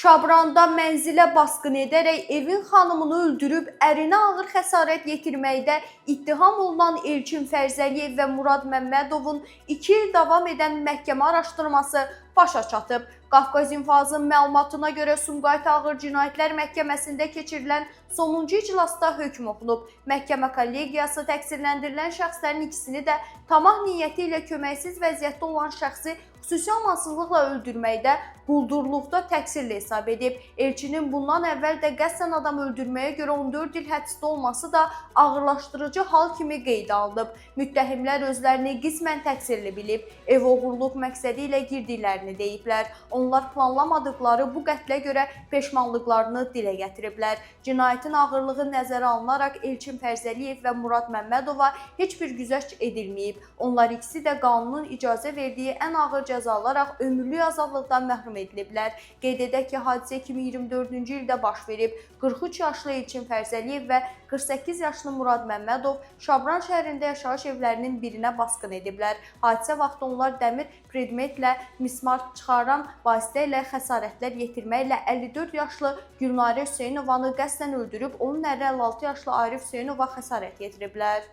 Şabranda mənzilə basqın edərək evin xanımını öldürüb, ərinə ağır xəsarət yetirməkdə ittiham olunan Elçin Fərzəliyev və Murad Məmmədovun 2 il davam edən məhkəmə araşdırması başa çatıb. Qafqaz İnfazın məlumatına görə Sumqayıt Ağır Cinayətlər Məhkəməsində keçirilən sonuncu iclasda hökm oxunub. Məhkəmə kollegiyası təqsirləndirilən şəxslərin ikisini də tamah niyyəti ilə köməksiz vəziyyətdə olan şəxsi xüsusi amansızlıqla öldürməkdə, quldurluqda təqsirli hesab edib. Elçinin bundan əvvəl də qəsdən adam öldürməyə görə 14 il həbsdə olması da ağırlaşdırıcı hal kimi qeydə alınıb. Müttəhimlər özlərini qismən təqsirli bilib, ev oğurluq məqsədi ilə girdiklərini deyiblər. Onlar planlamadıqları bu qətlə görə peşmanlıqlarını dilə gətiriblər. Cinayətin ağırlığı nəzərə alınaraq Elçin Fərzəliyev və Murad Məmmədova heç bir güzəşt edilməyib. Onlar ikisi də qanunun icazə verdiyi ən ağır cəza alaraq ömürlük azadlıqdan məhrum ediliblər. Qeyd edək ki, hadisə 2024-cü ildə baş verib. 43 yaşlı Elçin Fərzəliyev və 48 yaşlı Murad Məmmədov Şabran şəhərində yaşayış evlərinin birinə basqın ediblər. Hadisə vaxtı onlar dəmir predmetlə mismar çıxaran vasitə ilə xəsarətlər yetirməklə 54 yaşlı Gülnarə Hüseynovanı qəsdən öldürüb, onun əri 56 yaşlı Arif Hüseynova xəsarət yetiriblər.